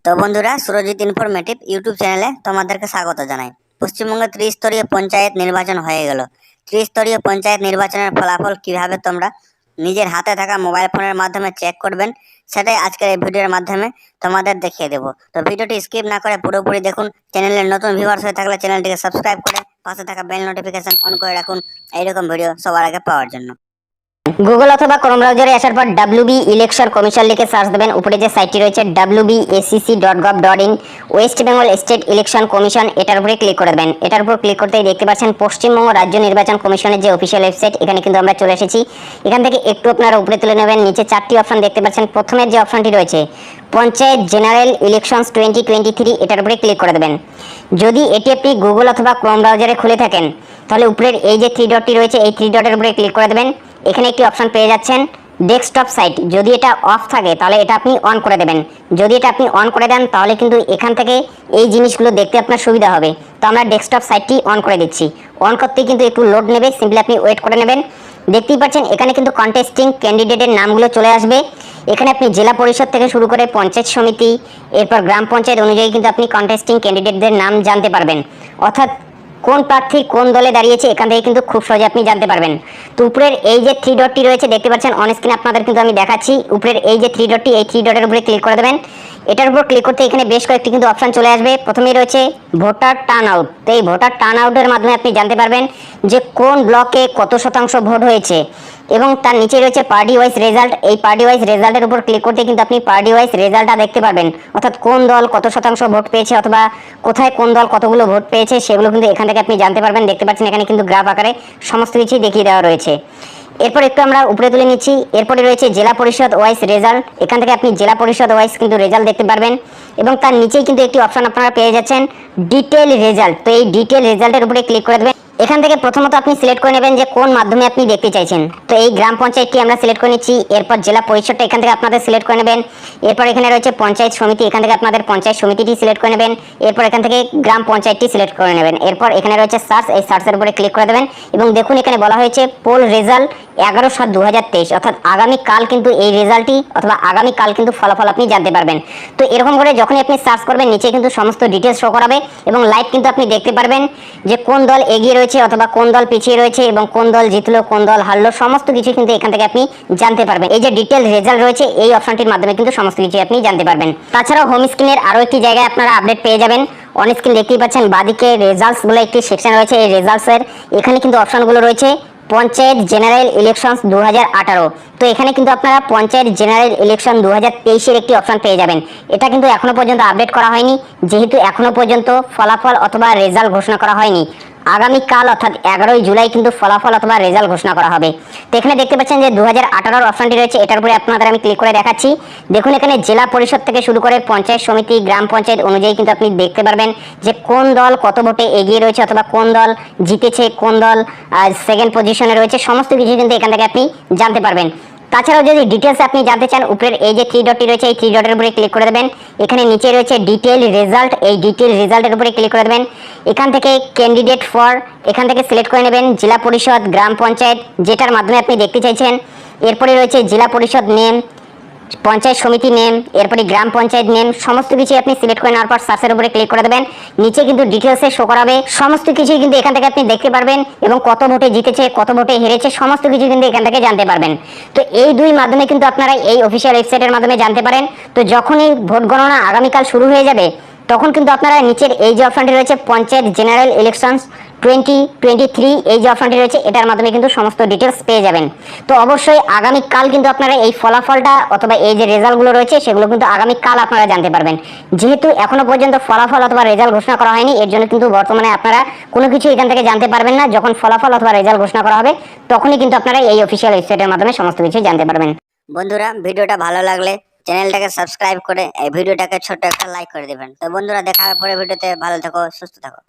তো বন্ধুরা, Surajit informative YouTube চ্যানেলে তোমাদেরকে স্বাগত জানাই। পশ্চিমবঙ্গে ত্রিস্তরীয় পঞ্চায়েত নির্বাচন হয়ে গেল। ত্রিস্তরীয় পঞ্চায়েত নির্বাচনের ফলাফল কিভাবে তোমরা নিজের হাতে থাকা মোবাইল ফোনের মাধ্যমে চেক করবেন, সেটাই আজকের এই ভিডিওর মাধ্যমে তোমাদের দেখিয়ে দেবো। তো ভিডিওটি স্কিপ না করে পুরোপুরি দেখুন। চ্যানেলের নতুন ভিউয়ার্স হয়ে থাকলে চ্যানেলটিকে সাবস্ক্রাইব করে পাশে থাকা বেল নোটিফিকেশন অন করে রাখুন এইরকম ভিডিও সবার আগে পাওয়ার জন্য। গুগল অথবা ক্রোম ব্রাউজারে আসার পর ডাব্লিউবি ইলেকশন কমিশন লিখে সার্চ দেবেন। উপরে যে সাইটটি রয়েছে wbacc.gov.in, West Bengal state election commission, এটার উপরে ক্লিক করে দেবেন। এটার উপর ক্লিক করতেই দেখতে পাচ্ছেন পশ্চিমবঙ্গ রাজ্য নির্বাচন কমিশনের যে অফিসিয়াল ওয়েবসাইট, এখানে কিন্তু আমরা চলে এসেছি। এখান থেকে একটু আপনারা উপরে তুলে নেবেন। নিচে চারটি অপশন দেখতে পাচ্ছেন। প্রথমের যে অপশনটি রয়েছে পঞ্চায়েত জেনারেল ইলেকশনস 2023, এটার উপরে ক্লিক করে দেবেন। যদি এটি আপনি গুগল অথবা ক্রোম ব্রাউজারে খুলে থাকেন, তাহলে উপরের এই যে থ্রি ডটটি রয়েছে, এই থ্রি ডটের উপরে ক্লিক করে দেবেন। এখানে একটি অপশন পেয়ে যাচ্ছেন ডেস্কটপ সাইট। যদি এটা অফ থাকে তাহলে এটা আপনি অন করে দেবেন। যদি এটা আপনি অন করে দেন তাহলে কিন্তু এখান থেকে এই জিনিসগুলো দেখতে আপনার সুবিধা হবে। তো আমরা ডেস্কটপ সাইটটি অন করে দিচ্ছি। অন করতে কিন্তু একটু লোড নেবে, সিম্পলি আপনি ওয়েট করে নেবেন। দেখতেই পাচ্ছেন এখানে কিন্তু কন্টেস্টিং ক্যান্ডিডেটের নামগুলো চলে আসবে। এখানে আপনি জেলা পরিষদ থেকে শুরু করে পঞ্চায়েত সমিতি, এরপর গ্রাম পঞ্চায়েত অনুযায়ী কিন্তু আপনি কন্টেস্টিং ক্যান্ডিডেটদের নাম জানতে পারবেন। অর্থাৎ কোন প্রার্থী কোন দলে দাঁড়িয়েছে এখান থেকে কিন্তু খুব সহজে আপনি জানতে পারবেন। তো উপরের এই যে থ্রি ডটটি রয়েছে দেখতে পাচ্ছেন অন স্ক্রিনে, আপনাদের কিন্তু আমি দেখাচ্ছি। উপরের এই যে থ্রি ডটটি, এই থ্রি ডটের উপরে ক্লিক করে দেবেন। এটার উপর ক্লিক করতে এখানে বেশ কয়েকটি কিন্তু অপশন চলে আসবে। প্রথমেই রয়েছে ভোটার টার্ন আউট। তো এই ভোটার টার্ন আউটের মাধ্যমে আপনি জানতে পারবেন যে কোন ব্লকে কত শতাংশ ভোট হয়েছে, এবং তার নিচে রয়েছে পার্টি ওয়াইজ রেজাল্ট। এই পার্টি ওয়াইজ রেজাল্টের উপর ক্লিক করতে কিন্তু আপনি পার্টি ওয়াইজ রেজাল্টটা দেখতে পারবেন। অর্থাৎ কোন দল কত শতাংশ ভোট পেয়েছে অথবা কোথায় কোন দল কতগুলো ভোট পেয়েছে সেগুলো কিন্তু এখান থেকে আপনি জানতে পারবেন। দেখতে পাচ্ছেন এখানে কিন্তু গ্রাফ আকারে সমস্ত কিছুই দেখিয়ে দেওয়া রয়েছে। এরপর একটু আমরা উপরে তুলে নিচ্ছি। এরপরে রয়েছে জেলা পরিষদ ওয়াইজ রেজাল্ট। এখান থেকে আপনি জেলা পরিষদ ওয়াইজ কিন্তু রেজাল্ট দেখতে পারবেন, এবং তার নিচেই কিন্তু একটি অপশন আপনারা পেয়ে যাচ্ছেন ডিটেল রেজাল্ট। তো এই ডিটেল রেজাল্টের উপরে ক্লিক করে দেবেন। এখান থেকে প্রথমত আপনি সিলেক্ট করে নেবেন যে কোন মাধ্যমে আপনি দেখতে চাইছেন। তো এই গ্রাম পঞ্চায়েতটি আমরা সিলেক্ট করে নিচ্ছি। এরপর জেলা পরিষদটা এখান থেকে আপনাদের সিলেক্ট করে নেবেন। এরপর এখানে রয়েছে পঞ্চায়েত সমিতি, এখান থেকে আপনাদের পঞ্চায়েত সমিতিটি সিলেক্ট করে নেবেন। এরপর এখান থেকে গ্রাম পঞ্চায়েতটি সিলেক্ট করে নেবেন। এরপর এখানে রয়েছে সার্চ, এই সার্চের উপরে ক্লিক করে দেবেন। এবং দেখুন এখানে বলা হয়েছে পোল রেজাল্ট 11/7/2023, অর্থাৎ আগামীকাল কিন্তু এই রেজাল্টটি অথবা আগামীকাল কিন্তু ফলাফল আপনি জানতে পারবেন। তো এরকম করে যখনই আপনি সার্চ করবেন নিচে কিন্তু সমস্ত ডিটেলস শো করাবে, এবং লাইভ কিন্তু আপনি দেখতে পারবেন যে কোন দল এগিয়ে রয়েছে অথবা কোন দল পিছিয়ে রয়েছে, এবং কোন দল জিতলো কোন দল হারলো, সমস্ত কিছু কিন্তু এখান থেকে আপনি জানতে পারবেন। এই যে ডিটেল রেজাল্ট রয়েছে এই অপশনটির মাধ্যমে কিন্তু সমস্ত কিছু আপনি জানতে পারবেন। তাছাড়াও হোম স্ক্রিনের আরও একটি জায়গায় আপনারা আপডেট পেয়ে যাবেন। অন স্ক্রিন দেখতেই পাচ্ছেন বাদিকে রেজাল্টস বলে একটি সেকশন রয়েছে। এই রেজাল্টসের এখানে কিন্তু অপশনগুলো রয়েছে পঞ্চায়েত জেনারেল ইলেকশনস 2018। তো এখানে কিন্তু আপনারা পঞ্চায়েত জেনারেল ইলেকশন 2023-এর একটি অপশন পেয়ে যাবেন। এটা কিন্তু এখনো পর্যন্ত আপডেট করা হয়নি, যেহেতু এখনো পর্যন্ত ফলাফল অথবা রেজাল্ট ঘোষণা করা হয়নি। আগামীকাল অর্থাৎ 11ই জুলাই কিন্তু ফলাফল অথবা রেজাল্ট ঘোষণা করা হবে। তো এখানে দেখতে পাচ্ছেন যে 2018-র অপশনটি রয়েছে, এটার উপরে আপনাদের আমি ক্লিক করে দেখাচ্ছি। দেখুন এখানে জেলা পরিষদ থেকে শুরু করে পঞ্চায়েত সমিতি, গ্রাম পঞ্চায়েত অনুযায়ী কিন্তু আপনি দেখতে পারবেন যে কোন দল কত ভোটে এগিয়ে রয়েছে অথবা কোন দল জিতেছে, কোন দল সেকেন্ড পজিশনে রয়েছে, সমস্ত কিছু কিন্তু এখান থেকে আপনি জানতে পারবেন। তাছাড়াও যদি ডিটেলস আপনি জানতে চান, উপরের এই যে থ্রি ডটটি রয়েছে এই থ্রি ডটের উপরে ক্লিক করে দেবেন। এখানে নিচে রয়েছে ডিটেল রেজাল্ট, এই ডিটেল রেজাল্টের উপরে ক্লিক করে দেবেন। এখান থেকে ক্যান্ডিডেট ফর এখান থেকে সিলেক্ট করে নেবেন জেলা পরিষদ, গ্রাম পঞ্চায়েত, যেটার মাধ্যমে আপনি দেখতে চাইছেন। এরপরে রয়েছে জেলা পরিষদ নেম, পঞ্চায়েত সমিতি নেম, এরপরে গ্রাম পঞ্চায়েত নেম, সমস্ত কিছু আপনি সিলেক্ট করে নেওয়ার পর সার্চের উপরে ক্লিক করে দেবেন। নিচে কিন্তু ডিটেলসে শো করাবে, সমস্ত কিছুই কিন্তু এখান থেকে আপনি দেখতে পারবেন, এবং কত ভোটে জিতেছে কত ভোটে হেরেছে সমস্ত কিছু কিন্তু এখান থেকে জানতে পারবেন। তো এই দুই মাধ্যমে কিন্তু আপনারা এই অফিসিয়াল ওয়েবসাইটের মাধ্যমে জানতে পারেন। তো যখনই ভোট গণনা আগামীকাল শুরু হয়ে যাবে তখন কিন্তু আপনারা নিচের এই যে অপশনটি রয়েছে পঞ্চায়েত জেনারেল ইলেকশনস 2023, এই যে অপশনটি রয়েছে এটার মাধ্যমে কিন্তু সমস্ত ডিটেলস পেয়ে যাবেন। তো অবশ্যই আগামীকাল কিন্তু আপনারা এই ফলাফলটা অথবা এই যে রেজাল্টগুলো রয়েছে সেগুলো কিন্তু আগামীকাল আপনারা জানতে পারবেন। যেহেতু এখনো পর্যন্ত ফলাফল অথবা রেজাল্ট ঘোষণা করা হয়নি, এর জন্য কিন্তু বর্তমানে আপনারা কোনো কিছু এখান থেকে জানতে পারবেন না। যখন ফলাফল অথবা রেজাল্ট ঘোষণা করা হবে তখনই কিন্তু আপনারা এই অফিসিয়াল ওয়েবসাইটের মাধ্যমে সমস্ত কিছু জানতে পারবেন। বন্ধুরা, ভিডিওটা ভালো লাগলে চ্যানেলটাকে সাবস্ক্রাইব করে এই ভিডিওটাকে ছোট্ট একটা লাইক করে দেবেন। তো বন্ধুরা, দেখা হবে পরের ভিডিওতে। ভালো থাকো, সুস্থ থাকো।